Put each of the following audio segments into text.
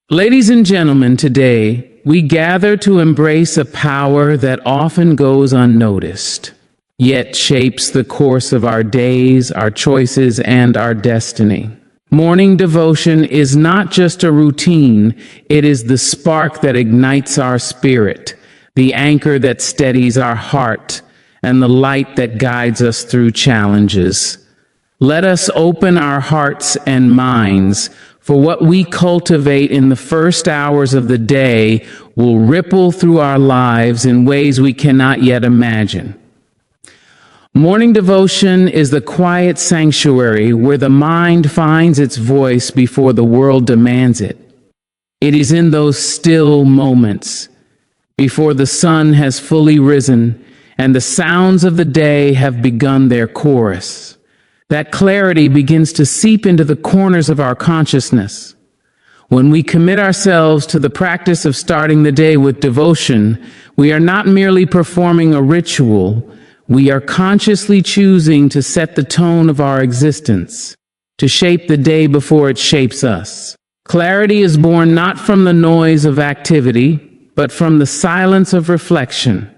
Ladies and gentlemen, today we gather to embrace a power that often goes unnoticed, yet shapes the course of our days, our choices, and our destiny. Morning devotion is not just a routine, it is the spark that ignites our spirit, the anchor that steadies our heart, and the light that guides us through challenges. Let us open our hearts and minds, for what we cultivate in the first hours of the day will ripple through our lives in ways we cannot yet imagine. Morning devotion is the quiet sanctuary where the mind finds its voice before the world demands it. It is in those still moments, before the sun has fully risen and the sounds of the day have begun their chorus, that clarity begins to seep into the corners of our consciousness. When we commit ourselves to the practice of starting the day with devotion, we are not merely performing a ritual, we are consciously choosing to set the tone of our existence, to shape the day before it shapes us. Clarity is born not from the noise of activity, but from the silence of reflection,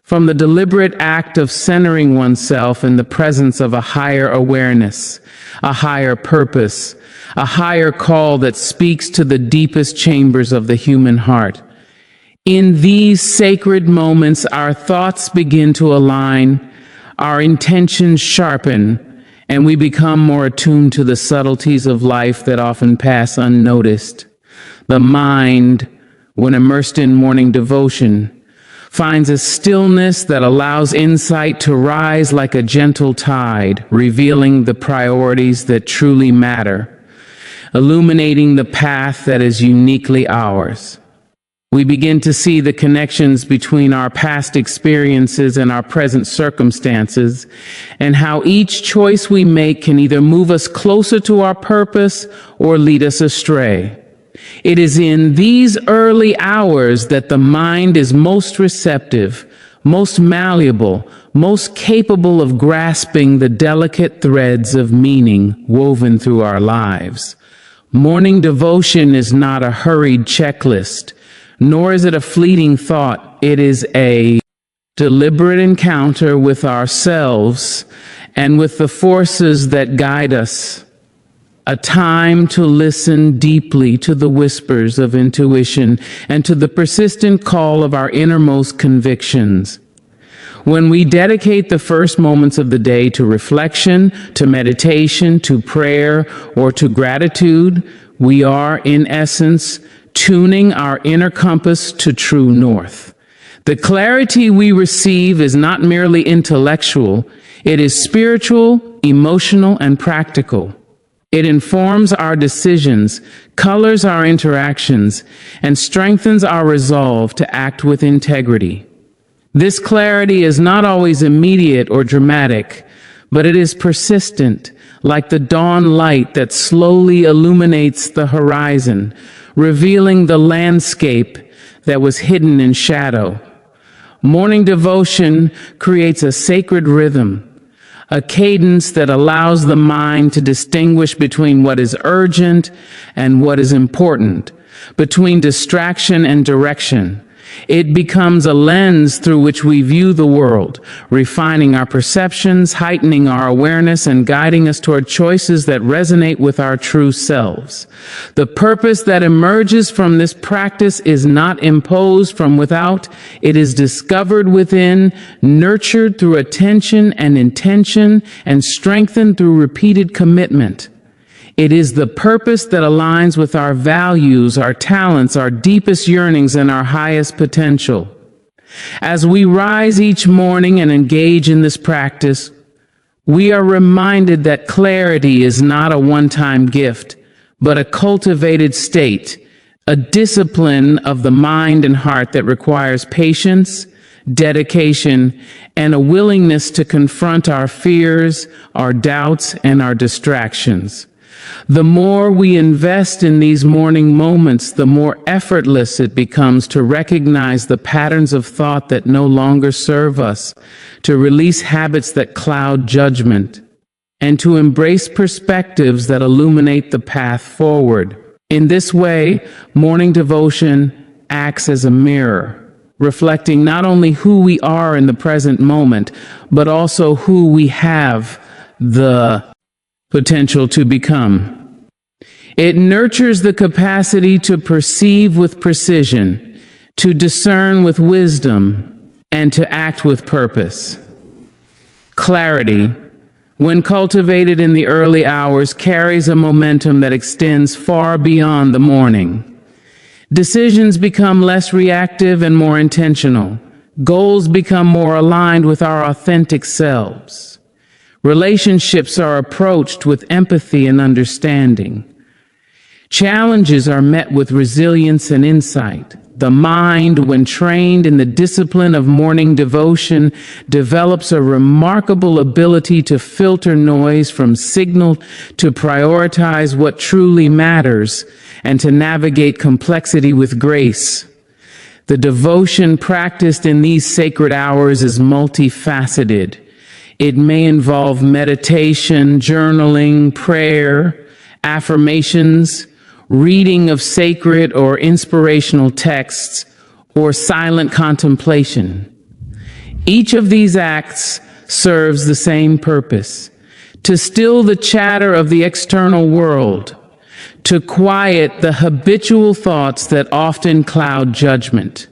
from the deliberate act of centering oneself in the presence of a higher awareness, a higher purpose, a higher call that speaks to the deepest chambers of the human heart. In these sacred moments, our thoughts begin to align, our intentions sharpen, and we become more attuned to the subtleties of life that often pass unnoticed. The mind, when immersed in morning devotion, finds a stillness that allows insight to rise like a gentle tide, revealing the priorities that truly matter, illuminating the path that is uniquely ours. We begin to see the connections between our past experiences and our present circumstances, and how each choice we make can either move us closer to our purpose or lead us astray. It is in these early hours that the mind is most receptive, most malleable, most capable of grasping the delicate threads of meaning woven through our lives. Morning devotion is not a hurried checklist, nor is it a fleeting thought. It is a deliberate encounter with ourselves and with the forces that guide us. A time to listen deeply to the whispers of intuition and to the persistent call of our innermost convictions. When we dedicate the first moments of the day to reflection, to meditation, to prayer, or to gratitude, we are, in essence, tuning our inner compass to true north. The clarity we receive is not merely intellectual, it is spiritual, emotional, and practical. It informs our decisions, colors our interactions, and strengthens our resolve to act with integrity. This clarity is not always immediate or dramatic, but it is persistent, like the dawn light that slowly illuminates the horizon, revealing the landscape that was hidden in shadow. Morning devotion creates a sacred rhythm, a cadence that allows the mind to distinguish between what is urgent and what is important, between distraction and direction. It becomes a lens through which we view the world, refining our perceptions, heightening our awareness, and guiding us toward choices that resonate with our true selves. The purpose that emerges from this practice is not imposed from without. It is discovered within, nurtured through attention and intention, and strengthened through repeated commitment. It is the purpose that aligns with our values, our talents, our deepest yearnings, and our highest potential. As we rise each morning and engage in this practice, we are reminded that clarity is not a one-time gift, but a cultivated state, a discipline of the mind and heart that requires patience, dedication, and a willingness to confront our fears, our doubts, and our distractions. The more we invest in these morning moments, the more effortless it becomes to recognize the patterns of thought that no longer serve us, to release habits that cloud judgment, and to embrace perspectives that illuminate the path forward. In this way, morning devotion acts as a mirror, reflecting not only who we are in the present moment, but also who we have the potential to become. It nurtures the capacity to perceive with precision, to discern with wisdom, and to act with purpose. Clarity, when cultivated in the early hours, carries a momentum that extends far beyond the morning. Decisions become less reactive and more intentional. Goals become more aligned with our authentic selves. Relationships are approached with empathy and understanding. Challenges are met with resilience and insight. The mind, when trained in the discipline of morning devotion, develops a remarkable ability to filter noise from signal, to prioritize what truly matters, and to navigate complexity with grace. The devotion practiced in these sacred hours is multifaceted. It may involve meditation, journaling, prayer, affirmations, reading of sacred or inspirational texts, or silent contemplation. Each of these acts serves the same purpose: to still the chatter of the external world, to quiet the habitual thoughts that often cloud judgment,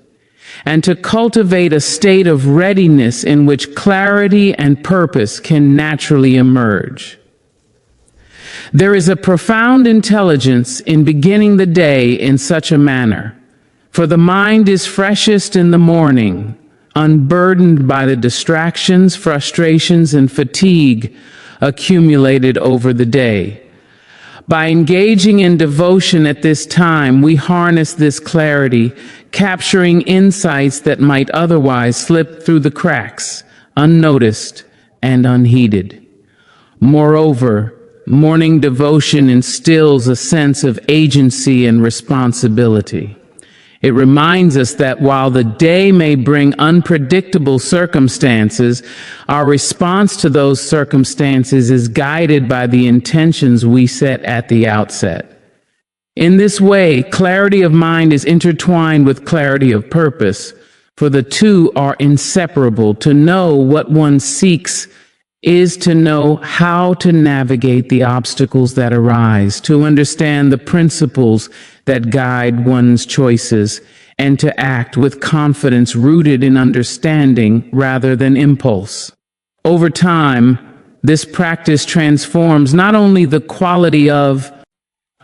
and to cultivate a state of readiness in which clarity and purpose can naturally emerge. There is a profound intelligence in beginning the day in such a manner, for the mind is freshest in the morning, unburdened by the distractions, frustrations, and fatigue accumulated over the day. By engaging in devotion at this time, we harness this clarity, capturing insights that might otherwise slip through the cracks, unnoticed and unheeded. Moreover, morning devotion instills a sense of agency and responsibility. It reminds us that while the day may bring unpredictable circumstances, our response to those circumstances is guided by the intentions we set at the outset. In this way, clarity of mind is intertwined with clarity of purpose, for the two are inseparable. To know what one seeks is to know how to navigate the obstacles that arise, to understand the principles that guide one's choices, and to act with confidence rooted in understanding rather than impulse. Over time, this practice transforms not only the quality of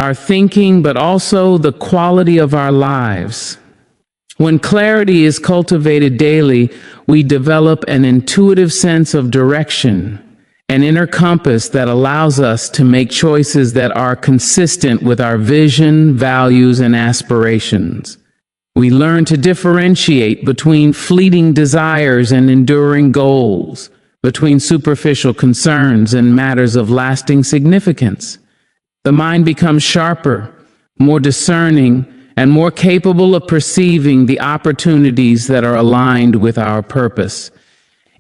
our thinking, but also the quality of our lives. When clarity is cultivated daily, we develop an intuitive sense of direction, an inner compass that allows us to make choices that are consistent with our vision, values, and aspirations. We learn to differentiate between fleeting desires and enduring goals, between superficial concerns and matters of lasting significance. The mind becomes sharper, more discerning, and more capable of perceiving the opportunities that are aligned with our purpose.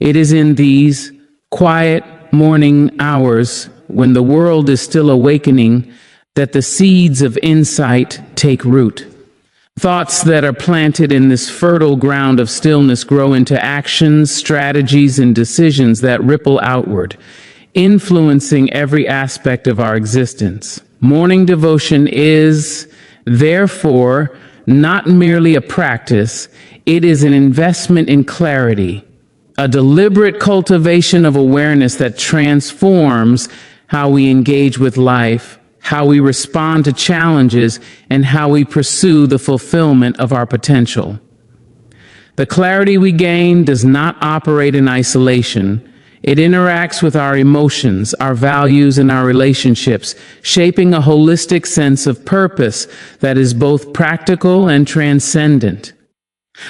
It is in these quiet morning hours, when the world is still awakening, that the seeds of insight take root. Thoughts that are planted in this fertile ground of stillness grow into actions, strategies, and decisions that ripple outward, influencing every aspect of our existence. Morning devotion is, therefore, not merely a practice, it is an investment in clarity, a deliberate cultivation of awareness that transforms how we engage with life, how we respond to challenges, and how we pursue the fulfillment of our potential. The clarity we gain does not operate in isolation. It interacts with our emotions, our values, and our relationships, shaping a holistic sense of purpose that is both practical and transcendent.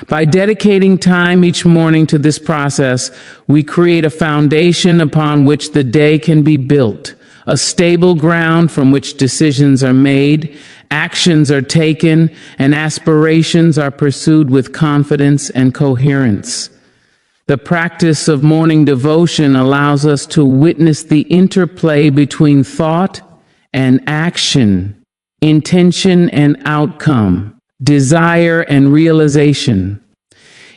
By dedicating time each morning to this process, we create a foundation upon which the day can be built, a stable ground from which decisions are made, actions are taken, and aspirations are pursued with confidence and coherence. The practice of morning devotion allows us to witness the interplay between thought and action, intention and outcome, desire and realization.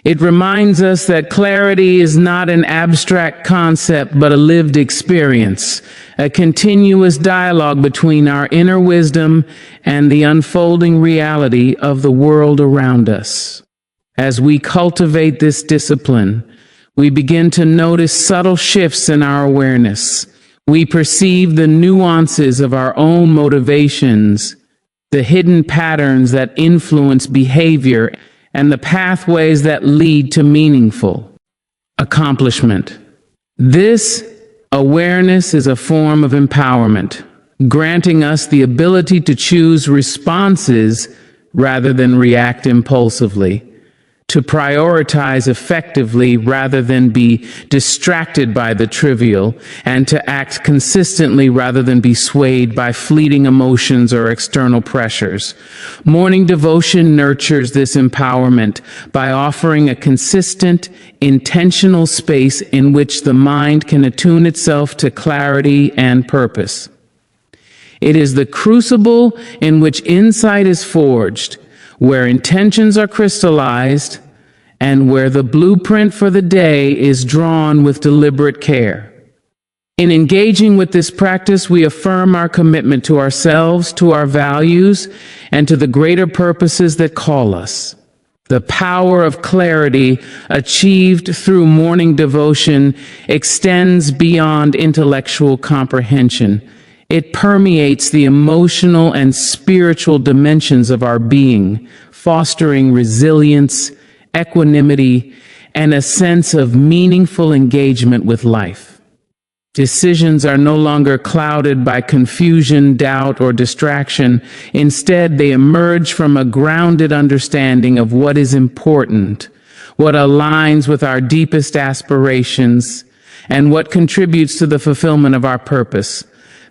It reminds us that clarity is not an abstract concept but a lived experience, a continuous dialogue between our inner wisdom and the unfolding reality of the world around us. As we cultivate this discipline, we begin to notice subtle shifts in our awareness. We perceive the nuances of our own motivations, the hidden patterns that influence behavior, and the pathways that lead to meaningful accomplishment. This awareness is a form of empowerment, granting us the ability to choose responses rather than react impulsively, to prioritize effectively rather than be distracted by the trivial, and to act consistently rather than be swayed by fleeting emotions or external pressures. Morning devotion nurtures this empowerment by offering a consistent, intentional space in which the mind can attune itself to clarity and purpose. It is the crucible in which insight is forged, where intentions are crystallized, and where the blueprint for the day is drawn with deliberate care. In engaging with this practice, we affirm our commitment to ourselves, to our values, and to the greater purposes that call us. The power of clarity achieved through morning devotion extends beyond intellectual comprehension. It permeates the emotional and spiritual dimensions of our being, fostering resilience, equanimity, and a sense of meaningful engagement with life. Decisions are no longer clouded by confusion, doubt, or distraction. Instead, they emerge from a grounded understanding of what is important, what aligns with our deepest aspirations, and what contributes to the fulfillment of our purpose.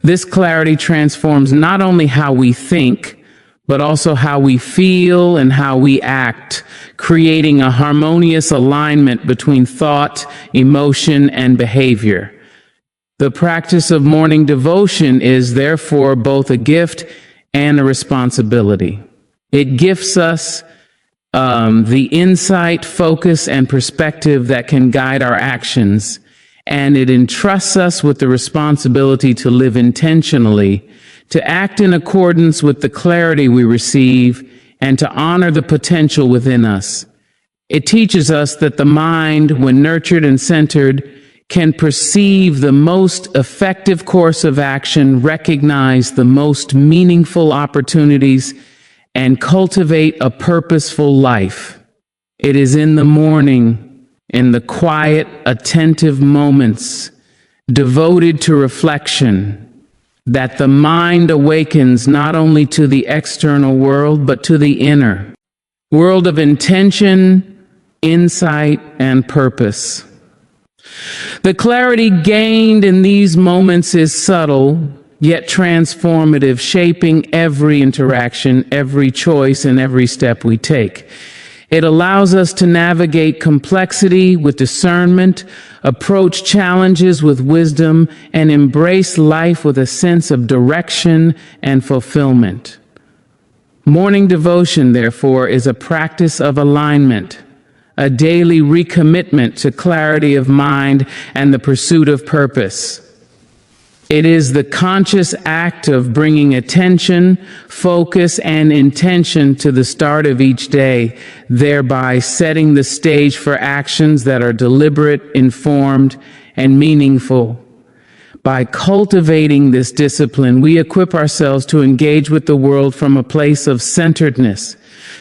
This clarity transforms not only how we think, but also how we feel and how we act, creating a harmonious alignment between thought, emotion, and behavior. The practice of morning devotion is therefore both a gift and a responsibility. It gifts us the insight, focus, and perspective that can guide our actions, and it entrusts us with the responsibility to live intentionally, to act in accordance with the clarity we receive, and to honor the potential within us. It teaches us that the mind, when nurtured and centered, can perceive the most effective course of action, recognize the most meaningful opportunities, and cultivate a purposeful life. It is in the morning, in the quiet, attentive moments, devoted to reflection, that the mind awakens not only to the external world, but to the inner world of intention, insight, and purpose. The clarity gained in these moments is subtle, yet transformative, shaping every interaction, every choice, and every step we take. It allows us to navigate complexity with discernment, approach challenges with wisdom, and embrace life with a sense of direction and fulfillment. Morning devotion, therefore, is a practice of alignment, a daily recommitment to clarity of mind and the pursuit of purpose. It is the conscious act of bringing attention, focus, and intention to the start of each day, thereby setting the stage for actions that are deliberate, informed, and meaningful. By cultivating this discipline, we equip ourselves to engage with the world from a place of centeredness,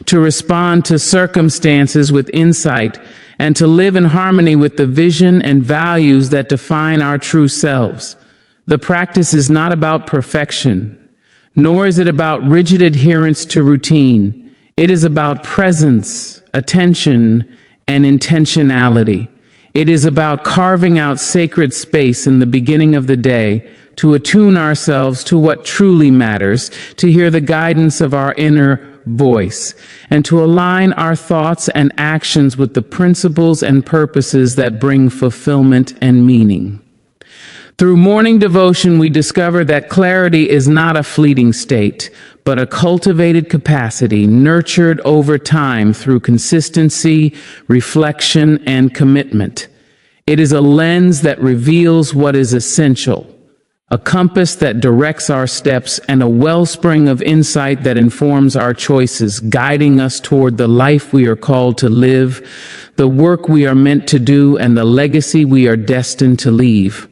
to respond to circumstances with insight, and to live in harmony with the vision and values that define our true selves. The practice is not about perfection, nor is it about rigid adherence to routine. It is about presence, attention, and intentionality. It is about carving out sacred space in the beginning of the day to attune ourselves to what truly matters, to hear the guidance of our inner voice, and to align our thoughts and actions with the principles and purposes that bring fulfillment and meaning. Through morning devotion, we discover that clarity is not a fleeting state, but but a cultivated capacity nurtured over time through consistency, reflection, and commitment. It is a lens that reveals what is essential, a compass that directs our steps, and a wellspring of insight that informs our choices, guiding us toward the life we are called to live, the work we are meant to do, and the legacy we are destined to leave.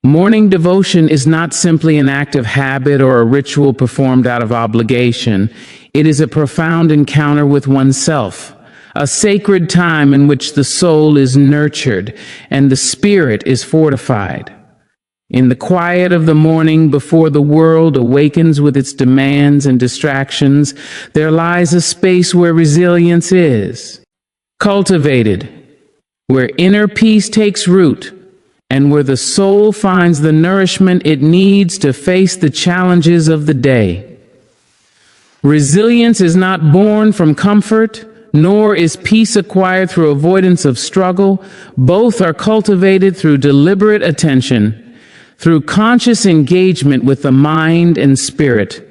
Morning devotion is not simply an act of habit or a ritual performed out of obligation. It is a profound encounter with oneself, a sacred time in which the soul is nurtured and the spirit is fortified. In the quiet of the morning, before the world awakens with its demands and distractions, there lies a space where resilience is cultivated, where inner peace takes root, and where the soul finds the nourishment it needs to face the challenges of the day. Resilience is not born from comfort, nor is peace acquired through avoidance of struggle. Both are cultivated through deliberate attention, through conscious engagement with the mind and spirit,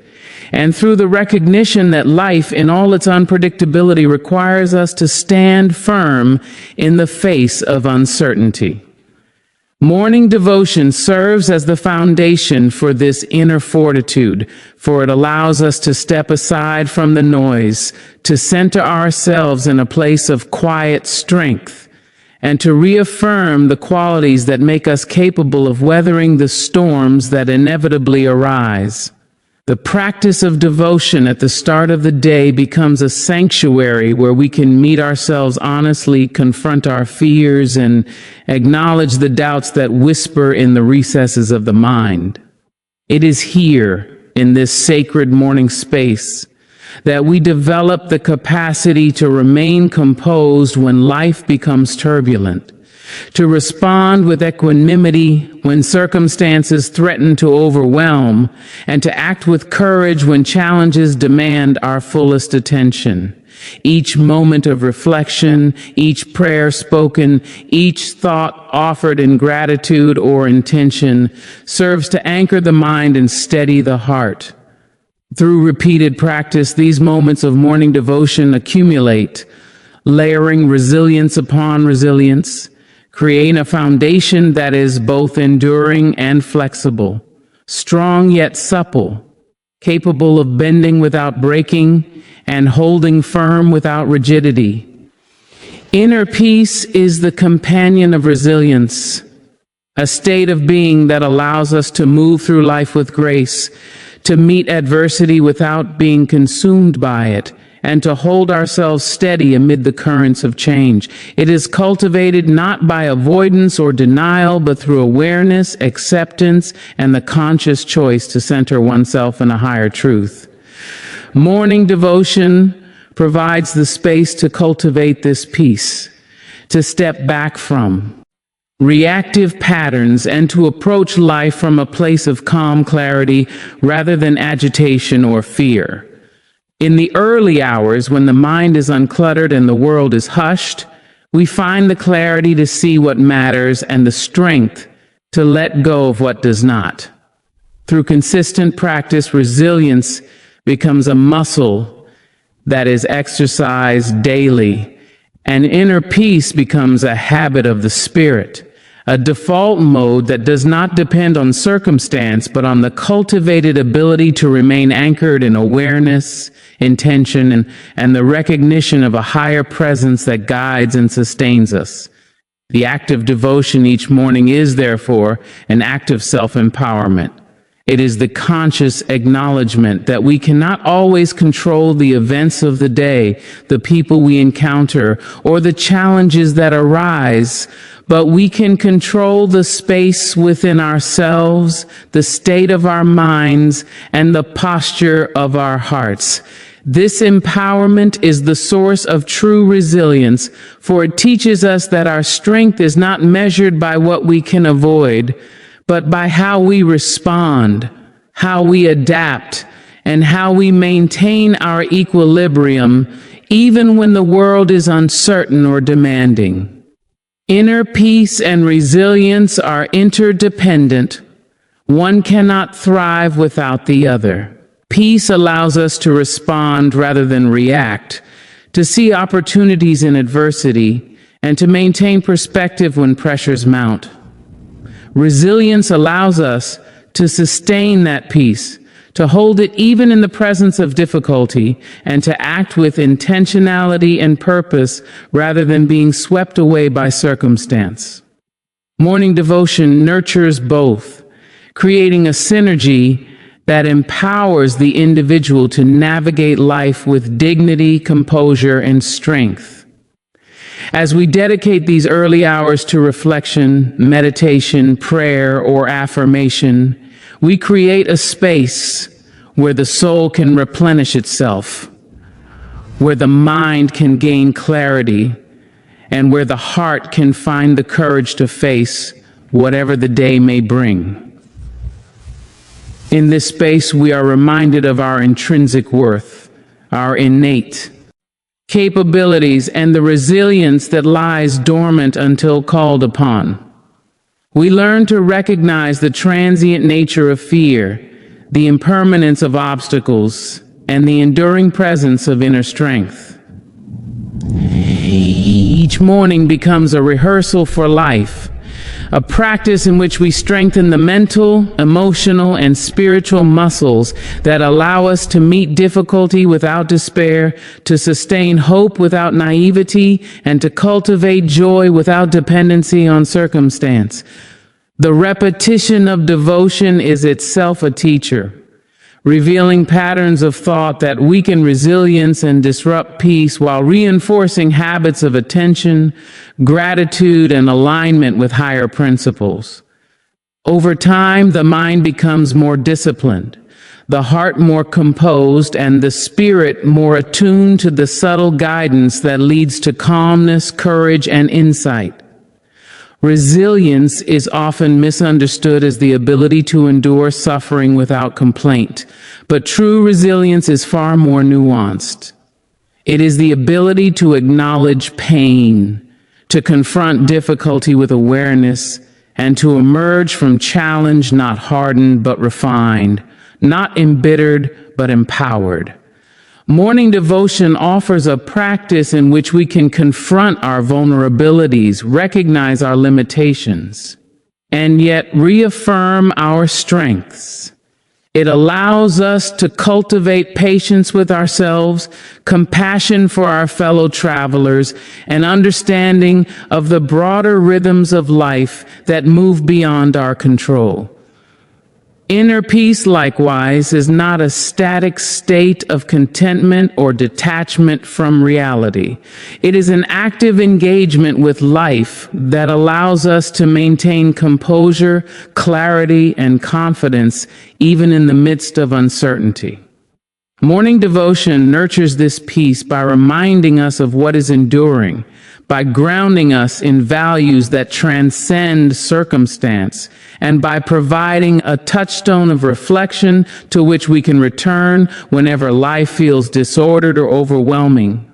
and through the recognition that life in all its unpredictability requires us to stand firm in the face of uncertainty. Morning devotion serves as the foundation for this inner fortitude, for it allows us to step aside from the noise, to center ourselves in a place of quiet strength, and to reaffirm the qualities that make us capable of weathering the storms that inevitably arise. The practice of devotion at the start of the day becomes a sanctuary where we can meet ourselves honestly, confront our fears, and acknowledge the doubts that whisper in the recesses of the mind. It is here, in this sacred morning space, that we develop the capacity to remain composed when life becomes turbulent, to respond with equanimity when circumstances threaten to overwhelm, and to act with courage when challenges demand our fullest attention. Each moment of reflection, each prayer spoken, each thought offered in gratitude or intention serves to anchor the mind and steady the heart. Through repeated practice, these moments of morning devotion accumulate, layering resilience upon resilience, creating a foundation that is both enduring and flexible, strong yet supple, capable of bending without breaking and holding firm without rigidity. Inner peace is the companion of resilience, a state of being that allows us to move through life with grace, to meet adversity without being consumed by it, and to hold ourselves steady amid the currents of change. It is cultivated not by avoidance or denial, but through awareness, acceptance, and the conscious choice to center oneself in a higher truth. Morning devotion provides the space to cultivate this peace, to step back from reactive patterns and to approach life from a place of calm clarity rather than agitation or fear. In the early hours, when the mind is uncluttered and the world is hushed, we find the clarity to see what matters and the strength to let go of what does not. Through consistent practice, resilience becomes a muscle that is exercised daily, and inner peace becomes a habit of the spirit, a default mode that does not depend on circumstance, but on the cultivated ability to remain anchored in awareness, intention, and the recognition of a higher presence that guides and sustains us. The act of devotion each morning is, therefore, an act of self-empowerment. It is the conscious acknowledgement that we cannot always control the events of the day, the people we encounter, or the challenges that arise, but we can control the space within ourselves, the state of our minds, and the posture of our hearts. This empowerment is the source of true resilience, for it teaches us that our strength is not measured by what we can avoid, but by how we respond, how we adapt, and how we maintain our equilibrium, even when the world is uncertain or demanding. Inner peace and resilience are interdependent. One cannot thrive without the other. Peace allows us to respond rather than react, to see opportunities in adversity, and to maintain perspective when pressures mount. Resilience allows us to sustain that peace, to hold it even in the presence of difficulty, and to act with intentionality and purpose rather than being swept away by circumstance. Morning devotion nurtures both, creating a synergy that empowers the individual to navigate life with dignity, composure, and strength. As we dedicate these early hours to reflection, meditation, prayer, or affirmation, we create a space where the soul can replenish itself, where the mind can gain clarity, and where the heart can find the courage to face whatever the day may bring. In this space, we are reminded of our intrinsic worth, our innate capabilities, and the resilience that lies dormant until called upon. We learn to recognize the transient nature of fear, the impermanence of obstacles, and the enduring presence of inner strength. Each morning becomes a rehearsal for life, a practice in which we strengthen the mental, emotional, and spiritual muscles that allow us to meet difficulty without despair, to sustain hope without naivety, and to cultivate joy without dependency on circumstance. The repetition of devotion is itself a teacher, revealing patterns of thought that weaken resilience and disrupt peace while reinforcing habits of attention, gratitude, and alignment with higher principles. Over time, the mind becomes more disciplined, the heart more composed, and the spirit more attuned to the subtle guidance that leads to calmness, courage, and insight. Resilience is often misunderstood as the ability to endure suffering without complaint, but true resilience is far more nuanced. It is the ability to acknowledge pain, to confront difficulty with awareness, and to emerge from challenge not hardened but refined, not embittered but empowered. Morning devotion offers a practice in which we can confront our vulnerabilities, recognize our limitations, and yet reaffirm our strengths. It allows us to cultivate patience with ourselves, compassion for our fellow travelers, and understanding of the broader rhythms of life that move beyond our control. Inner peace, likewise, is not a static state of contentment or detachment from reality. It is an active engagement with life that allows us to maintain composure, clarity, and confidence even in the midst of uncertainty. Morning devotion nurtures this peace by reminding us of what is enduring, by grounding us in values that transcend circumstance, and by providing a touchstone of reflection to which we can return whenever life feels disordered or overwhelming.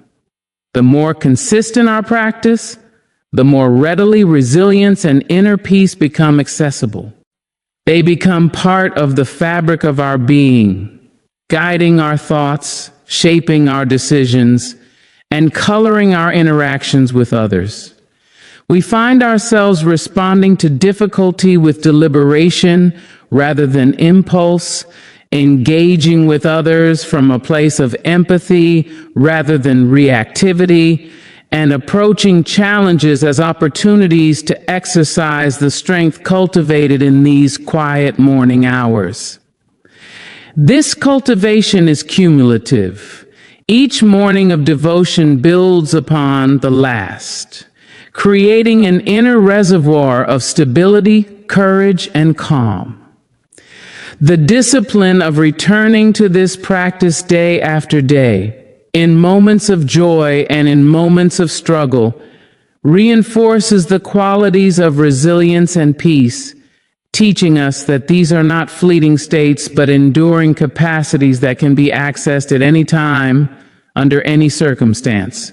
The more consistent our practice, the more readily resilience and inner peace become accessible. They become part of the fabric of our being, guiding our thoughts, shaping our decisions, and coloring our interactions with others. We find ourselves responding to difficulty with deliberation rather than impulse, engaging with others from a place of empathy rather than reactivity, and approaching challenges as opportunities to exercise the strength cultivated in these quiet morning hours. This cultivation is cumulative. Each morning of devotion builds upon the last, creating an inner reservoir of stability, courage, and calm. The discipline of returning to this practice day after day, in moments of joy and in moments of struggle, reinforces the qualities of resilience and peace, teaching us that these are not fleeting states but enduring capacities that can be accessed at any time, under any circumstance.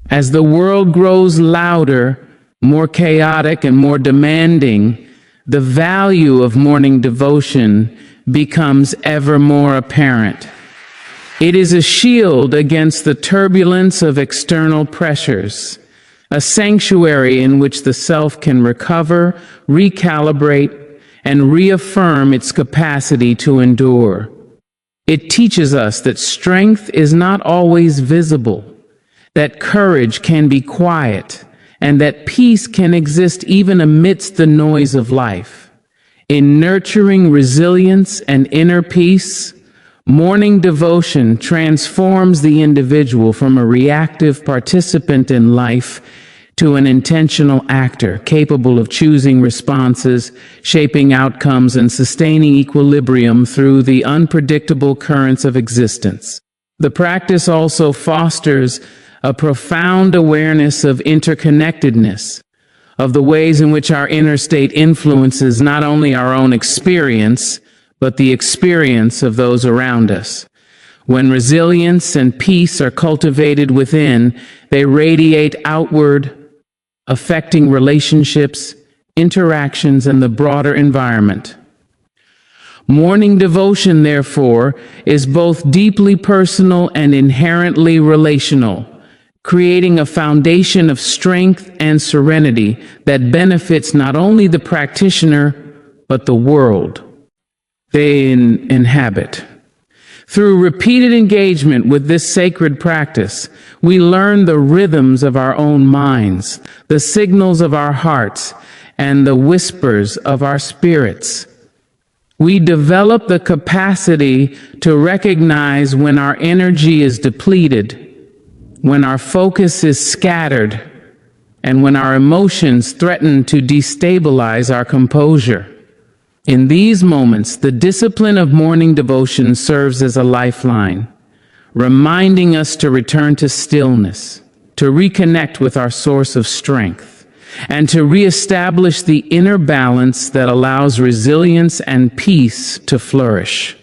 As the world grows louder, more chaotic, and more demanding, the value of morning devotion becomes ever more apparent. It is a shield against the turbulence of external pressures, a sanctuary in which the self can recover, recalibrate, and reaffirm its capacity to endure. It teaches us that strength is not always visible, that courage can be quiet, and that peace can exist even amidst the noise of life. In nurturing resilience and inner peace, morning devotion transforms the individual from a reactive participant in life to an intentional actor, capable of choosing responses, shaping outcomes, and sustaining equilibrium through the unpredictable currents of existence. The practice also fosters a profound awareness of interconnectedness, of the ways in which our inner state influences not only our own experience, but the experience of those around us. When resilience and peace are cultivated within, they radiate outward, affecting relationships, interactions, and the broader environment. Morning devotion, therefore, is both deeply personal and inherently relational, creating a foundation of strength and serenity that benefits not only the practitioner, but the world they inhabit. Through repeated engagement with this sacred practice, we learn the rhythms of our own minds, the signals of our hearts, and the whispers of our spirits. We develop the capacity to recognize when our energy is depleted, when our focus is scattered, and when our emotions threaten to destabilize our composure. In these moments, the discipline of morning devotion serves as a lifeline, reminding us to return to stillness, to reconnect with our source of strength, and to reestablish the inner balance that allows resilience and peace to flourish.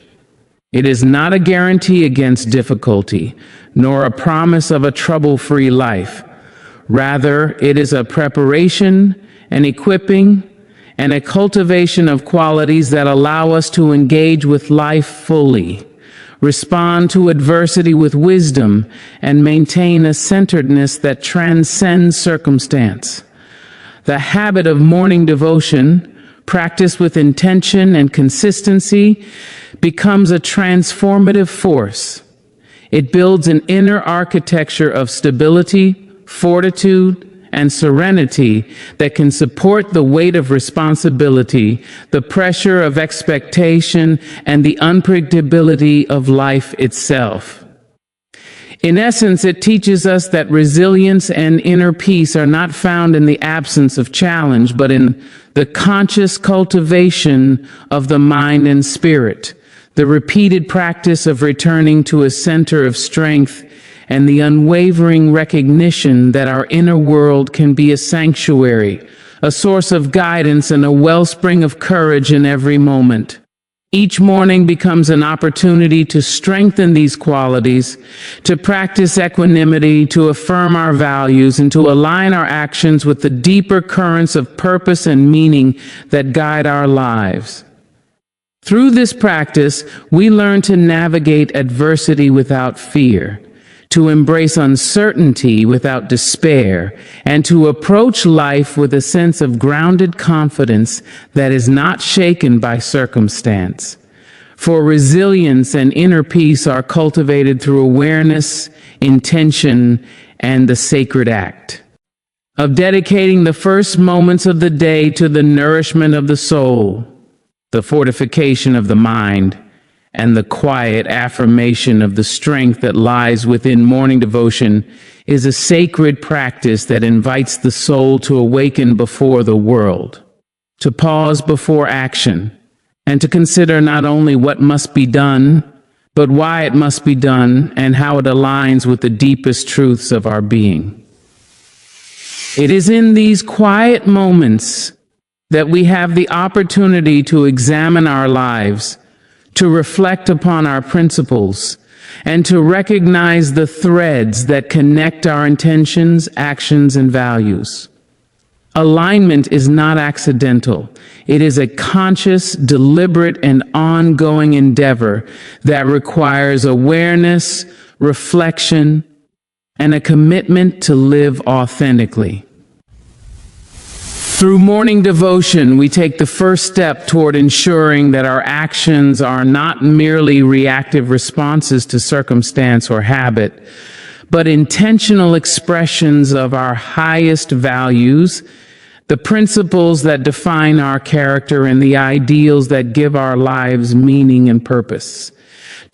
It is not a guarantee against difficulty, nor a promise of a trouble-free life. Rather, it is a preparation, an equipping, and a cultivation of qualities that allow us to engage with life fully, respond to adversity with wisdom, and maintain a centeredness that transcends circumstance. The habit of morning devotion, practiced with intention and consistency, becomes a transformative force. It builds an inner architecture of stability, fortitude, and serenity that can support the weight of responsibility, the pressure of expectation, and the unpredictability of life itself. In essence, it teaches us that resilience and inner peace are not found in the absence of challenge, but in the conscious cultivation of the mind and spirit, the repeated practice of returning to a center of strength, and the unwavering recognition that our inner world can be a sanctuary, a source of guidance, and a wellspring of courage in every moment. Each morning becomes an opportunity to strengthen these qualities, to practice equanimity, to affirm our values, and to align our actions with the deeper currents of purpose and meaning that guide our lives. Through this practice, we learn to navigate adversity without fear, to embrace uncertainty without despair, and to approach life with a sense of grounded confidence that is not shaken by circumstance. For resilience and inner peace are cultivated through awareness, intention, and the sacred act of dedicating the first moments of the day to the nourishment of the soul, the fortification of the mind, and the quiet affirmation of the strength that lies within. Morning devotion is a sacred practice that invites the soul to awaken before the world, to pause before action, and to consider not only what must be done, but why it must be done and how it aligns with the deepest truths of our being. It is in these quiet moments that we have the opportunity to examine our lives, to reflect upon our principles, and to recognize the threads that connect our intentions, actions, and values. Alignment is not accidental. It is a conscious, deliberate, and ongoing endeavor that requires awareness, reflection, and a commitment to live authentically. Through morning devotion, we take the first step toward ensuring that our actions are not merely reactive responses to circumstance or habit, but intentional expressions of our highest values, the principles that define our character, and the ideals that give our lives meaning and purpose.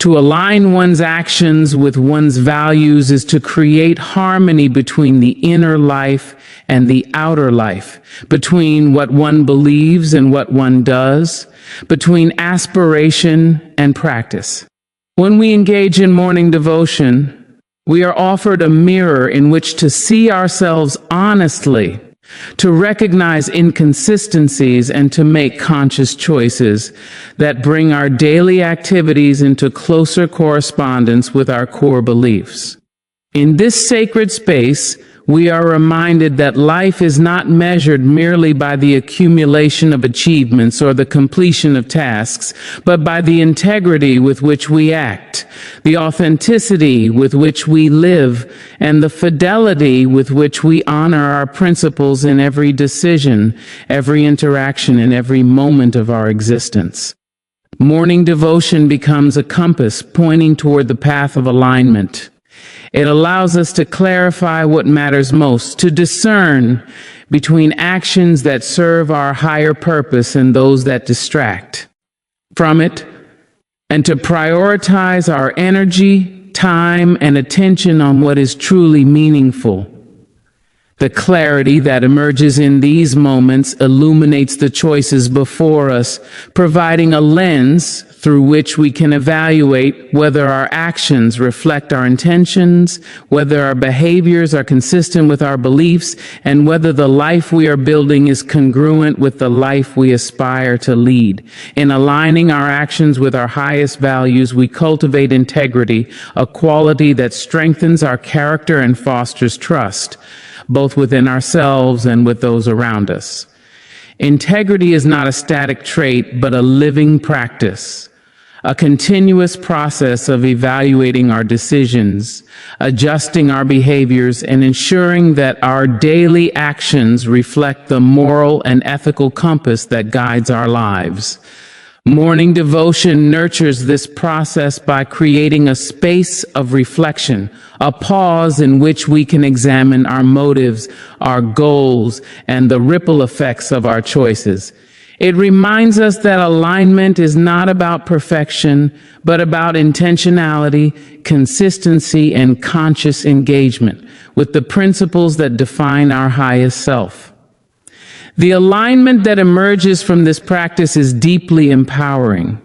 To align one's actions with one's values is to create harmony between the inner life and the outer life, between what one believes and what one does, between aspiration and practice. When we engage in morning devotion, we are offered a mirror in which to see ourselves honestly, to recognize inconsistencies, and to make conscious choices that bring our daily activities into closer correspondence with our core beliefs. In this sacred space, we are reminded that life is not measured merely by the accumulation of achievements or the completion of tasks, but by the integrity with which we act, the authenticity with which we live, and the fidelity with which we honor our principles in every decision, every interaction, and every moment of our existence. Morning devotion becomes a compass pointing toward the path of alignment. It allows us to clarify what matters most, to discern between actions that serve our higher purpose and those that distract from it, and to prioritize our energy, time, and attention on what is truly meaningful. The clarity that emerges in these moments illuminates the choices before us, providing a lens through which we can evaluate whether our actions reflect our intentions, whether our behaviors are consistent with our beliefs, and whether the life we are building is congruent with the life we aspire to lead. In aligning our actions with our highest values, we cultivate integrity, a quality that strengthens our character and fosters trust, both within ourselves and with those around us. Integrity is not a static trait, but a living practice, a continuous process of evaluating our decisions, adjusting our behaviors, and ensuring that our daily actions reflect the moral and ethical compass that guides our lives. Morning devotion nurtures this process by creating a space of reflection, a pause in which we can examine our motives, our goals, and the ripple effects of our choices. It reminds us that alignment is not about perfection, but about intentionality, consistency, and conscious engagement with the principles that define our highest self. The alignment that emerges from this practice is deeply empowering.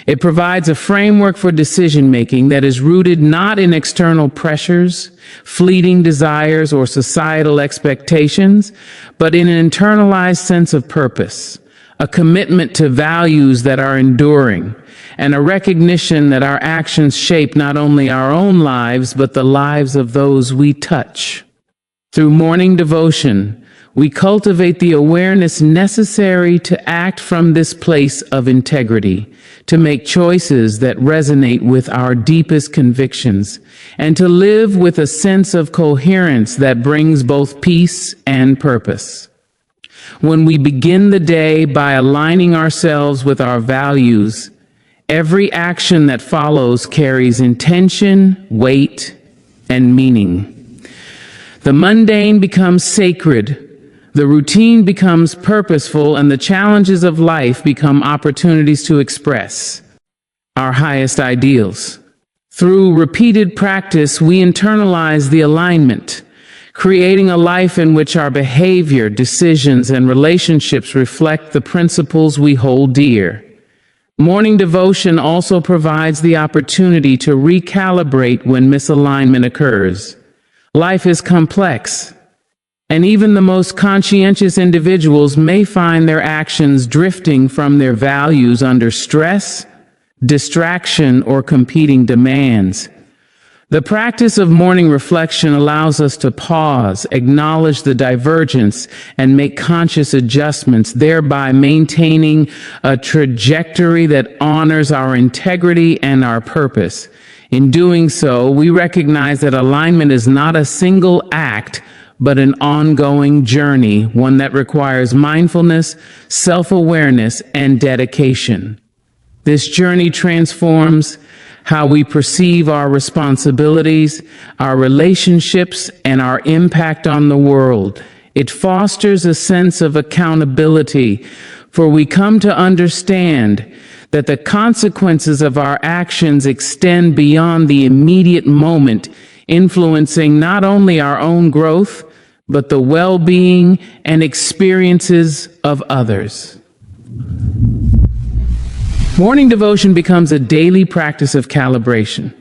It provides a framework for decision-making that is rooted not in external pressures, fleeting desires, or societal expectations, but in an internalized sense of purpose, a commitment to values that are enduring, and a recognition that our actions shape not only our own lives, but the lives of those we touch. Through morning devotion, we cultivate the awareness necessary to act from this place of integrity, to make choices that resonate with our deepest convictions, and to live with a sense of coherence that brings both peace and purpose. When we begin the day by aligning ourselves with our values, every action that follows carries intention, weight, and meaning. The mundane becomes sacred. The routine becomes purposeful, and the challenges of life become opportunities to express our highest ideals. Through repeated practice, we internalize the alignment, creating a life in which our behavior, decisions, and relationships reflect the principles we hold dear. Morning devotion also provides the opportunity to recalibrate when misalignment occurs. Life is complex, and even the most conscientious individuals may find their actions drifting from their values under stress, distraction, or competing demands. The practice of morning reflection allows us to pause, acknowledge the divergence, and make conscious adjustments, thereby maintaining a trajectory that honors our integrity and our purpose. In doing so, we recognize that alignment is not a single act, but an ongoing journey, one that requires mindfulness, self-awareness, and dedication. This journey transforms how we perceive our responsibilities, our relationships, and our impact on the world. It fosters a sense of accountability, for we come to understand that the consequences of our actions extend beyond the immediate moment, influencing not only our own growth, but the well-being and experiences of others. Morning devotion becomes a daily practice of calibration,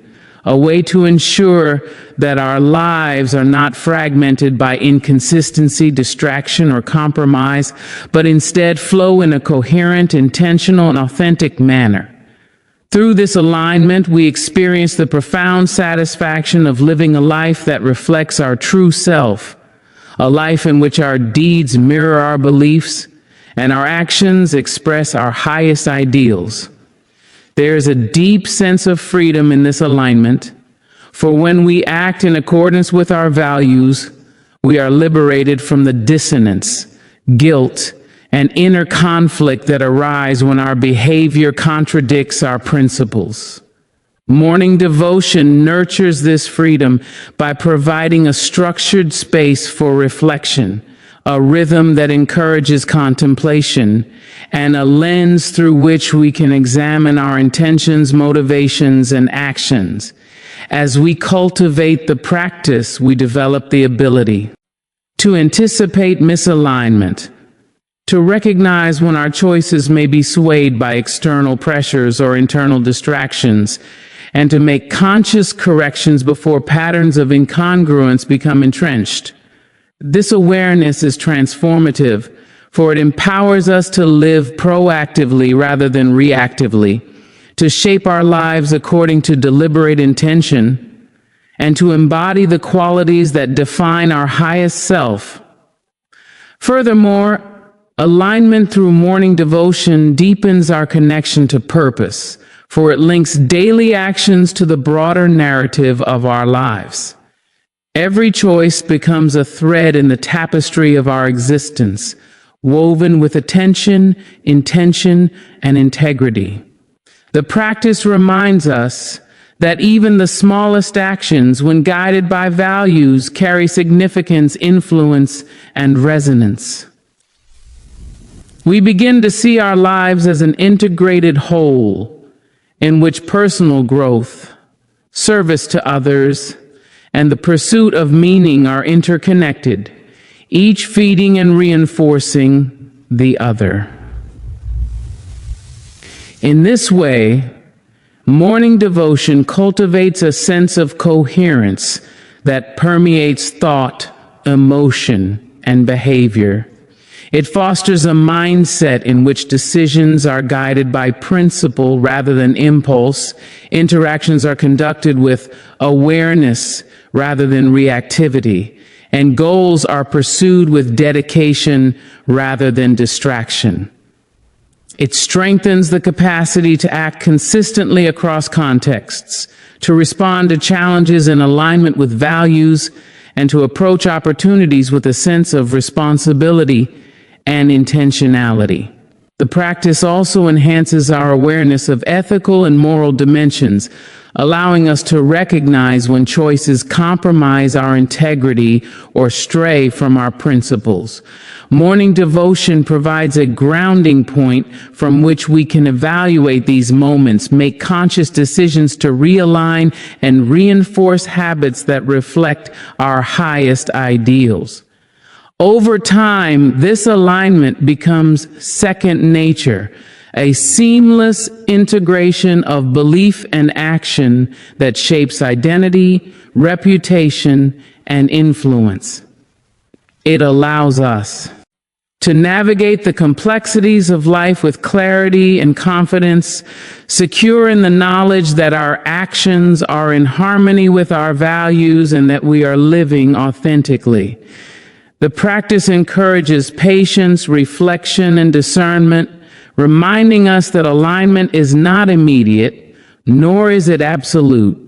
a way to ensure that our lives are not fragmented by inconsistency, distraction, or compromise, but instead flow in a coherent, intentional, and authentic manner. Through this alignment, we experience the profound satisfaction of living a life that reflects our true self, a life in which our deeds mirror our beliefs and our actions express our highest ideals. There is a deep sense of freedom in this alignment, for when we act in accordance with our values, we are liberated from the dissonance, guilt, and inner conflict that arise when our behavior contradicts our principles. Morning devotion nurtures this freedom by providing a structured space for reflection, a rhythm that encourages contemplation, and a lens through which we can examine our intentions, motivations, and actions. As we cultivate the practice, we develop the ability to anticipate misalignment, to recognize when our choices may be swayed by external pressures or internal distractions, and to make conscious corrections before patterns of incongruence become entrenched. This awareness is transformative, for it empowers us to live proactively rather than reactively, to shape our lives according to deliberate intention, and to embody the qualities that define our highest self. Furthermore, alignment through morning devotion deepens our connection to purpose, for it links daily actions to the broader narrative of our lives. Every choice becomes a thread in the tapestry of our existence, woven with attention, intention, and integrity. The practice reminds us that even the smallest actions, when guided by values, carry significance, influence, and resonance. We begin to see our lives as an integrated whole in which personal growth, service to others, and the pursuit of meaning are interconnected, each feeding and reinforcing the other. In this way, morning devotion cultivates a sense of coherence that permeates thought, emotion, and behavior. It fosters a mindset in which decisions are guided by principle rather than impulse. Interactions are conducted with awareness rather than reactivity, and goals are pursued with dedication rather than distraction. It strengthens the capacity to act consistently across contexts, to respond to challenges in alignment with values, and to approach opportunities with a sense of responsibility and intentionality. The practice also enhances our awareness of ethical and moral dimensions, allowing us to recognize when choices compromise our integrity or stray from our principles. Morning devotion provides a grounding point from which we can evaluate these moments, make conscious decisions to realign, and reinforce habits that reflect our highest ideals. Over time, this alignment becomes second nature, a seamless integration of belief and action that shapes identity, reputation, and influence. It allows us to navigate the complexities of life with clarity and confidence, secure in the knowledge that our actions are in harmony with our values and that we are living authentically. The practice encourages patience, reflection, and discernment, reminding us that alignment is not immediate, nor is it absolute.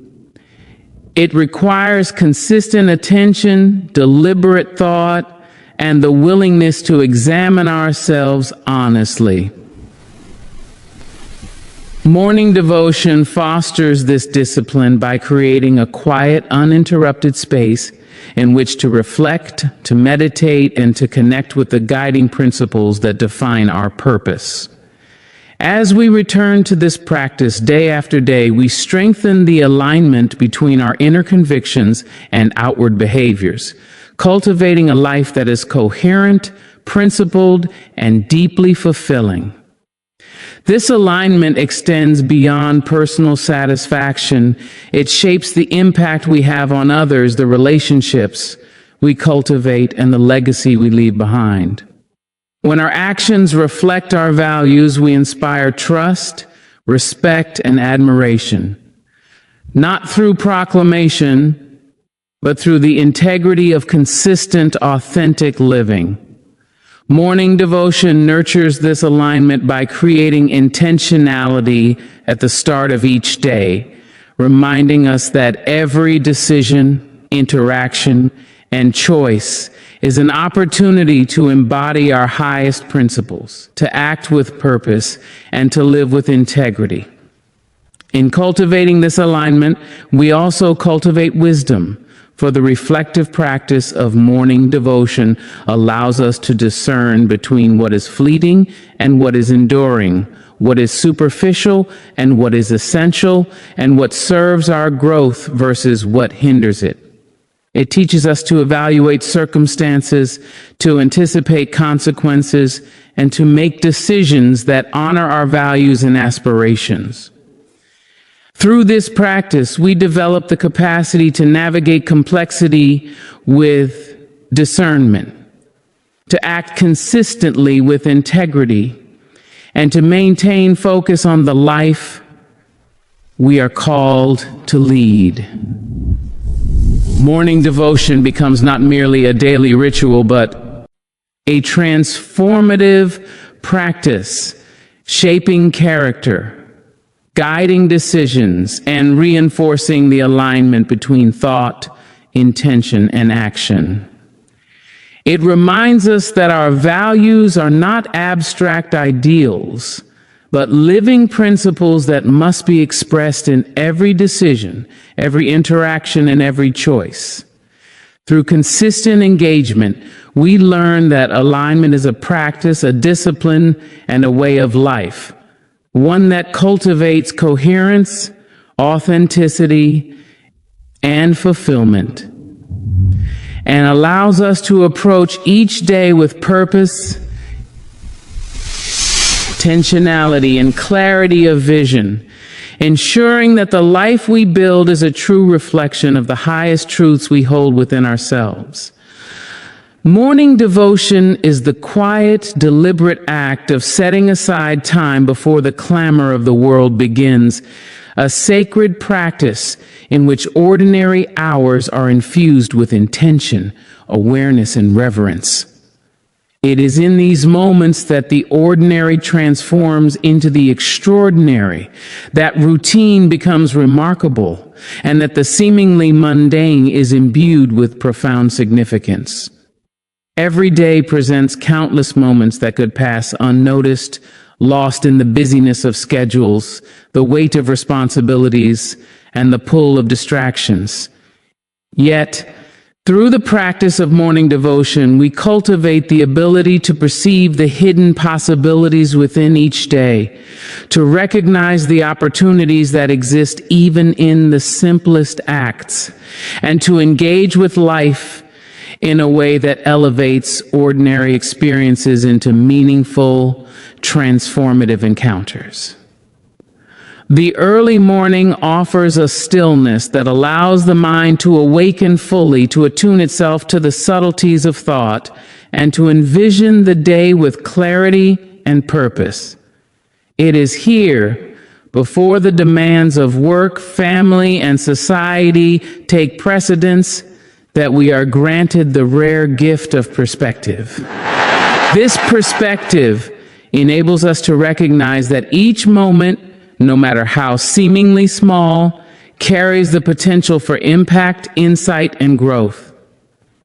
It requires consistent attention, deliberate thought, and the willingness to examine ourselves honestly. Morning devotion fosters this discipline by creating a quiet, uninterrupted space in which to reflect, to meditate, and to connect with the guiding principles that define our purpose. As we return to this practice day after day, we strengthen the alignment between our inner convictions and outward behaviors, cultivating a life that is coherent, principled, and deeply fulfilling. This alignment extends beyond personal satisfaction. It shapes the impact we have on others, the relationships we cultivate, and the legacy we leave behind. When our actions reflect our values, we inspire trust, respect, and admiration, not through proclamation, but through the integrity of consistent, authentic living. Morning devotion nurtures this alignment by creating intentionality at the start of each day, reminding us that every decision, interaction, and choice is an opportunity to embody our highest principles, to act with purpose, and to live with integrity. In cultivating this alignment, we also cultivate wisdom, for the reflective practice of morning devotion allows us to discern between what is fleeting and what is enduring, what is superficial and what is essential, and what serves our growth versus what hinders it. It teaches us to evaluate circumstances, to anticipate consequences, and to make decisions that honor our values and aspirations. Through this practice, we develop the capacity to navigate complexity with discernment, to act consistently with integrity, and to maintain focus on the life we are called to lead. Morning devotion becomes not merely a daily ritual, but a transformative practice, shaping character, guiding decisions, and reinforcing the alignment between thought, intention, and action. It reminds us that our values are not abstract ideals, but living principles that must be expressed in every decision, every interaction, and every choice. Through consistent engagement, we learn that alignment is a practice, a discipline, and a way of life, one that cultivates coherence, authenticity, and fulfillment, and allows us to approach each day with purpose, intentionality, and clarity of vision, ensuring that the life we build is a true reflection of the highest truths we hold within ourselves. Morning devotion is the quiet, deliberate act of setting aside time before the clamor of the world begins, a sacred practice in which ordinary hours are infused with intention, awareness, and reverence. It is in these moments that the ordinary transforms into the extraordinary, that routine becomes remarkable, and that the seemingly mundane is imbued with profound significance. Every day presents countless moments that could pass unnoticed, lost in the busyness of schedules, the weight of responsibilities, and the pull of distractions. Yet, through the practice of morning devotion, we cultivate the ability to perceive the hidden possibilities within each day, to recognize the opportunities that exist even in the simplest acts, and to engage with life in a way that elevates ordinary experiences into meaningful, transformative encounters. The early morning offers a stillness that allows the mind to awaken fully, to attune itself to the subtleties of thought, and to envision the day with clarity and purpose. It is here, before the demands of work, family, and society take precedence, that we are granted the rare gift of perspective. This perspective enables us to recognize that each moment, no matter how seemingly small, carries the potential for impact, insight, and growth.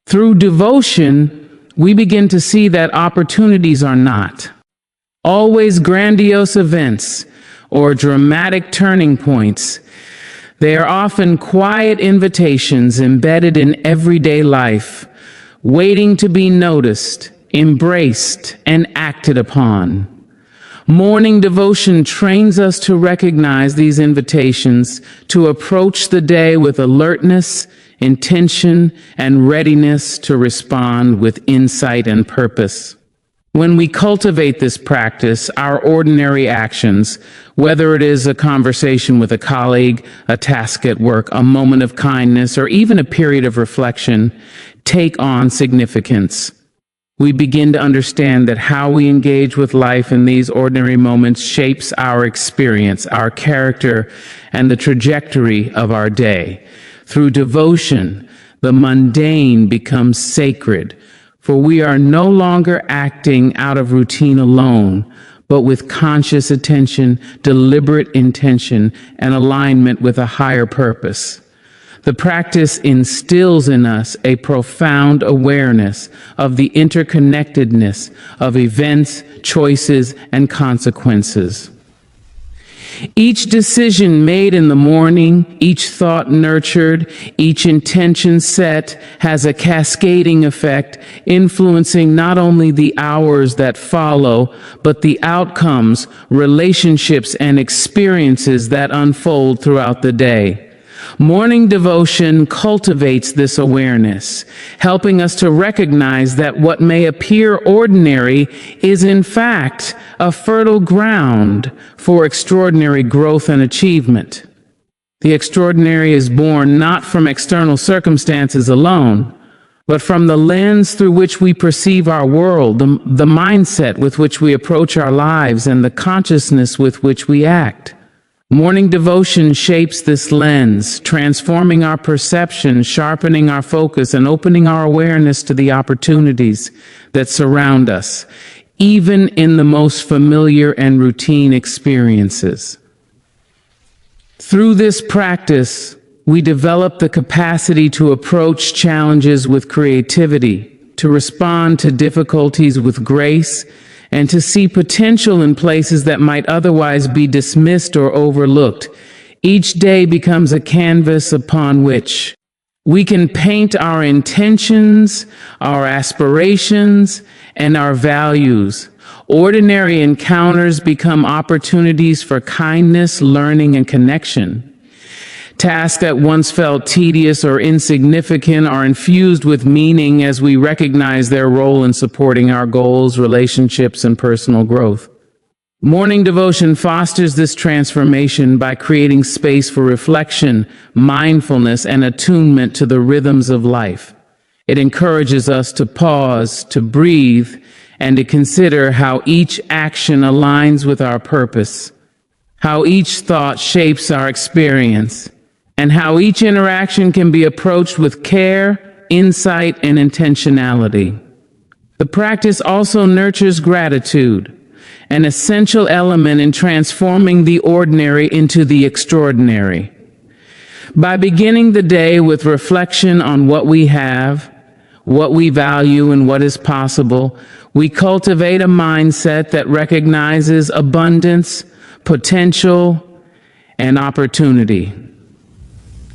Through devotion, we begin to see that opportunities are not always grandiose events or dramatic turning points. They are often quiet invitations embedded in everyday life, waiting to be noticed, embraced, and acted upon. Morning devotion trains us to recognize these invitations, to approach the day with alertness, intention, and readiness to respond with insight and purpose. When we cultivate this practice, our ordinary actions, whether it is a conversation with a colleague, a task at work, a moment of kindness, or even a period of reflection, take on significance. We begin to understand that how we engage with life in these ordinary moments shapes our experience, our character, and the trajectory of our day. Through devotion, the mundane becomes sacred, for we are no longer acting out of routine alone, but with conscious attention, deliberate intention, and alignment with a higher purpose. The practice instills in us a profound awareness of the interconnectedness of events, choices, and consequences. Each decision made in the morning, each thought nurtured, each intention set has a cascading effect, influencing not only the hours that follow, but the outcomes, relationships, and experiences that unfold throughout the day. Morning devotion cultivates this awareness, helping us to recognize that what may appear ordinary is in fact a fertile ground for extraordinary growth and achievement. The extraordinary is born not from external circumstances alone, but from the lens through which we perceive our world, the mindset with which we approach our lives, and the consciousness with which we act. Morning devotion shapes this lens, transforming our perception, sharpening our focus, and opening our awareness to the opportunities that surround us, even in the most familiar and routine experiences. Through this practice, we develop the capacity to approach challenges with creativity, to respond to difficulties with grace, and to see potential in places that might otherwise be dismissed or overlooked. Each day becomes a canvas upon which we can paint our intentions, our aspirations, and our values. Ordinary encounters become opportunities for kindness, learning, and connection. Tasks that once felt tedious or insignificant are infused with meaning as we recognize their role in supporting our goals, relationships, and personal growth. Morning devotion fosters this transformation by creating space for reflection, mindfulness, and attunement to the rhythms of life. It encourages us to pause, to breathe, and to consider how each action aligns with our purpose, how each thought shapes our experience, and how each interaction can be approached with care, insight, and intentionality. The practice also nurtures gratitude, an essential element in transforming the ordinary into the extraordinary. By beginning the day with reflection on what we have, what we value, and what is possible, we cultivate a mindset that recognizes abundance, potential, and opportunity.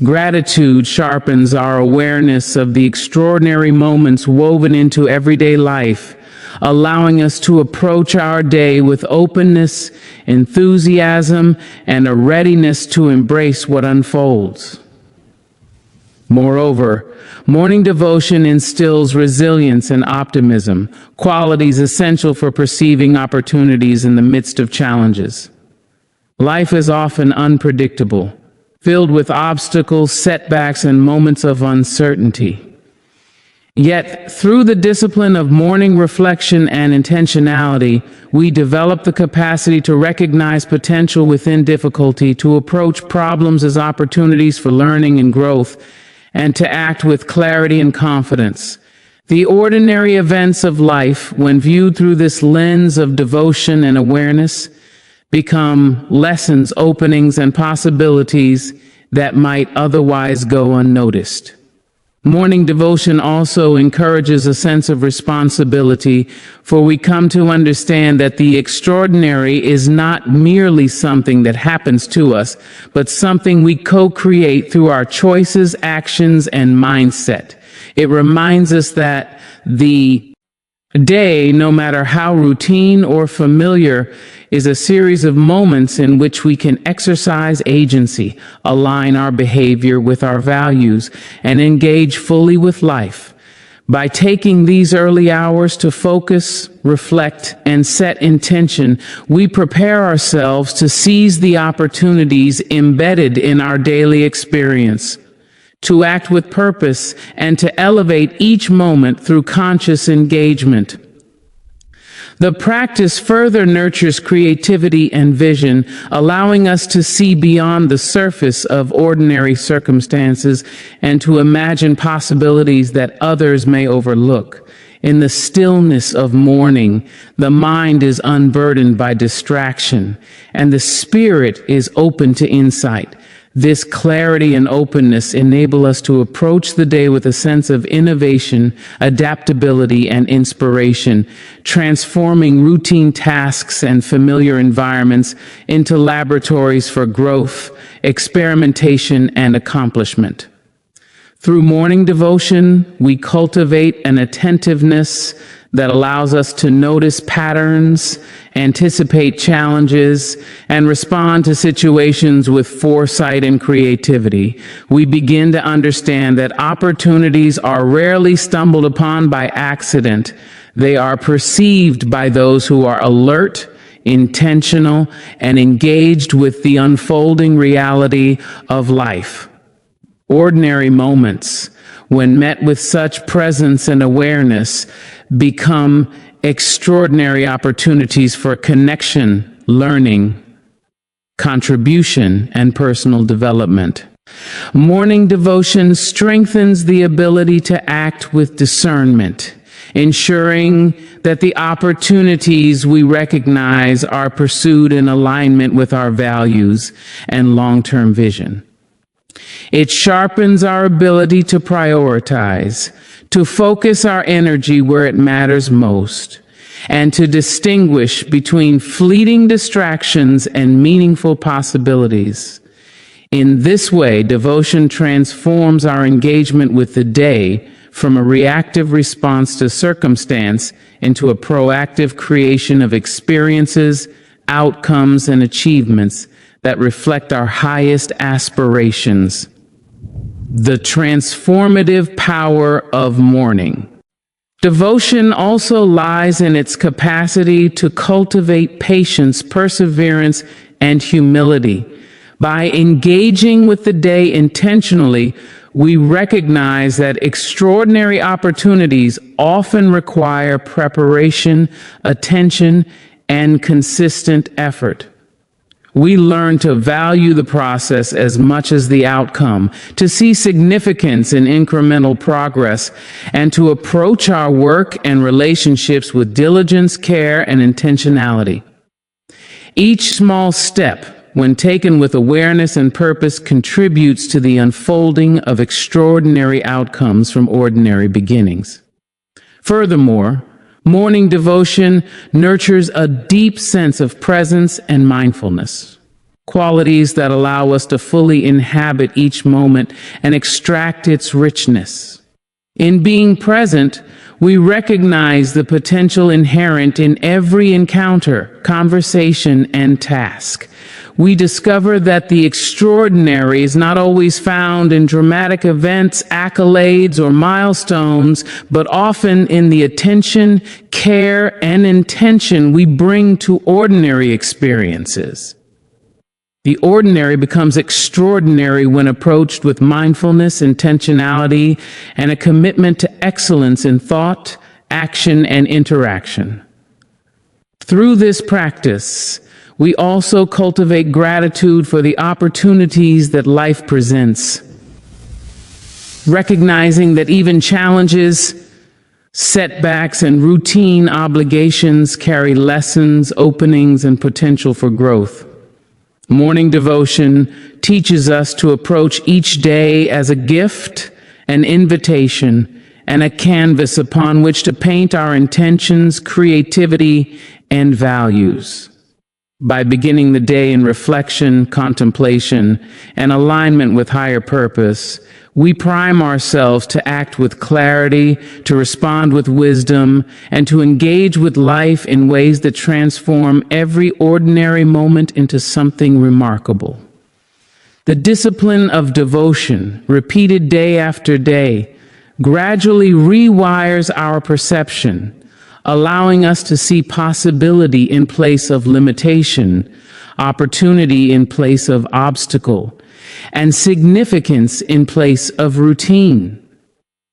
Gratitude sharpens our awareness of the extraordinary moments woven into everyday life, allowing us to approach our day with openness, enthusiasm, and a readiness to embrace what unfolds. Moreover, morning devotion instills resilience and optimism, qualities essential for perceiving opportunities in the midst of challenges. Life is often unpredictable, filled with obstacles, setbacks, and moments of uncertainty. Yet, through the discipline of morning reflection and intentionality, we develop the capacity to recognize potential within difficulty, to approach problems as opportunities for learning and growth, and to act with clarity and confidence. The ordinary events of life, when viewed through this lens of devotion and awareness, become lessons, openings, and possibilities that might otherwise go unnoticed. Morning devotion also encourages a sense of responsibility, for we come to understand that the extraordinary is not merely something that happens to us, but something we co-create through our choices, actions, and mindset. It reminds us that the day, no matter how routine or familiar, is a series of moments in which we can exercise agency, align our behavior with our values, and engage fully with life. By taking these early hours to focus, reflect, and set intention, we prepare ourselves to seize the opportunities embedded in our daily experience, to act with purpose, and to elevate each moment through conscious engagement. The practice further nurtures creativity and vision, allowing us to see beyond the surface of ordinary circumstances and to imagine possibilities that others may overlook. In the stillness of morning, the mind is unburdened by distraction, and the spirit is open to insight. This clarity and openness enable us to approach the day with a sense of innovation, adaptability, and inspiration, transforming routine tasks and familiar environments into laboratories for growth, experimentation, and accomplishment. Through morning devotion, we cultivate an attentiveness that allows us to notice patterns, anticipate challenges, and respond to situations with foresight and creativity. We begin to understand that opportunities are rarely stumbled upon by accident. They are perceived by those who are alert, intentional, and engaged with the unfolding reality of life. Ordinary moments, when met with such presence and awareness, become extraordinary opportunities for connection, learning, contribution, and personal development. Morning devotion strengthens the ability to act with discernment, ensuring that the opportunities we recognize are pursued in alignment with our values and long-term vision. It sharpens our ability to prioritize, to focus our energy where it matters most, and to distinguish between fleeting distractions and meaningful possibilities. In this way, devotion transforms our engagement with the day from a reactive response to circumstance into a proactive creation of experiences, outcomes, and achievements that reflect our highest aspirations. The transformative power of morning. Devotion also lies in its capacity to cultivate patience, perseverance, and humility. By engaging with the day intentionally, we recognize that extraordinary opportunities often require preparation, attention, and consistent effort. We learn to value the process as much as the outcome, to see significance in incremental progress, and to approach our work and relationships with diligence, care, and intentionality. Each small step, when taken with awareness and purpose, contributes to the unfolding of extraordinary outcomes from ordinary beginnings. Furthermore, morning devotion nurtures a deep sense of presence and mindfulness, qualities that allow us to fully inhabit each moment and extract its richness. In being present, we recognize the potential inherent in every encounter, conversation, and task. We discover that the extraordinary is not always found in dramatic events, accolades, or milestones, but often in the attention, care, and intention we bring to ordinary experiences. The ordinary becomes extraordinary when approached with mindfulness, intentionality, and a commitment to excellence in thought, action, and interaction. Through this practice, we also cultivate gratitude for the opportunities that life presents, recognizing that even challenges, setbacks, and routine obligations carry lessons, openings, and potential for growth. Morning devotion teaches us to approach each day as a gift, an invitation, and a canvas upon which to paint our intentions, creativity, and values. By beginning the day in reflection, contemplation, and alignment with higher purpose, we prime ourselves to act with clarity, to respond with wisdom, and to engage with life in ways that transform every ordinary moment into something remarkable. The discipline of devotion, repeated day after day, gradually rewires our perception, allowing us to see possibility in place of limitation, opportunity in place of obstacle, and significance in place of routine.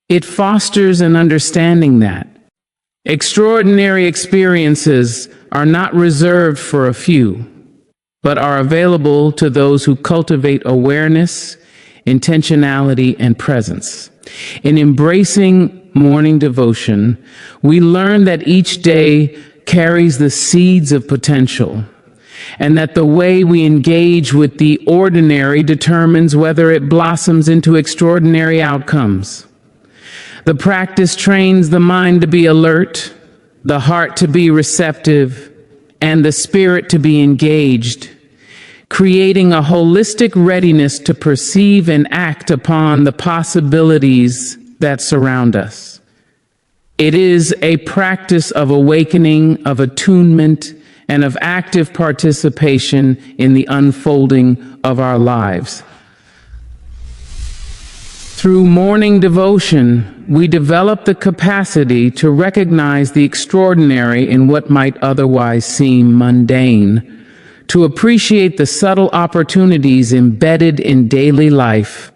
It fosters an understanding that extraordinary experiences are not reserved for a few, but are available to those who cultivate awareness, intentionality, and presence. In embracing morning devotion, we learn that each day carries the seeds of potential, and that the way we engage with the ordinary determines whether it blossoms into extraordinary outcomes. The practice trains the mind to be alert, the heart to be receptive, and the spirit to be engaged, creating a holistic readiness to perceive and act upon the possibilities that surround us. It is a practice of awakening, of attunement, and of active participation in the unfolding of our lives. Through morning devotion, we develop the capacity to recognize the extraordinary in what might otherwise seem mundane, to appreciate the subtle opportunities embedded in daily life,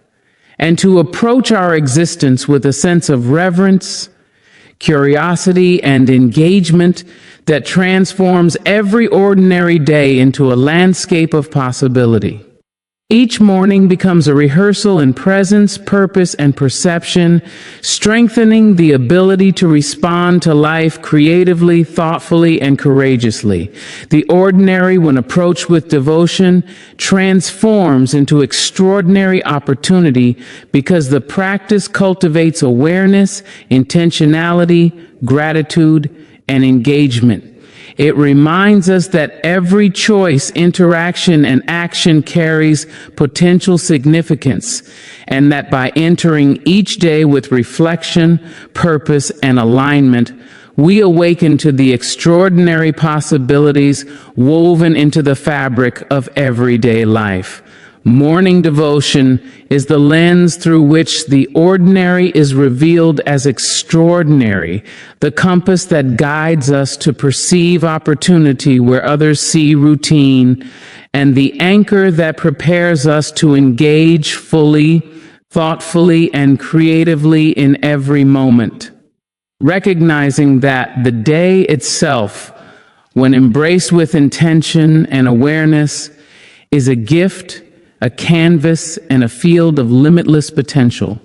and to approach our existence with a sense of reverence, curiosity, and engagement that transforms every ordinary day into a landscape of possibility. Each morning becomes a rehearsal in presence, purpose, and perception, strengthening the ability to respond to life creatively, thoughtfully, and courageously. The ordinary, when approached with devotion, transforms into extraordinary opportunity because the practice cultivates awareness, intentionality, gratitude, and engagement. It reminds us that every choice, interaction, and action carries potential significance, and that by entering each day with reflection, purpose, and alignment, we awaken to the extraordinary possibilities woven into the fabric of everyday life. Morning devotion is the lens through which the ordinary is revealed as extraordinary, the compass that guides us to perceive opportunity where others see routine, and the anchor that prepares us to engage fully, thoughtfully, and creatively in every moment. Recognizing that the day itself, when embraced with intention and awareness, is a gift, a canvas, and a field of limitless potential.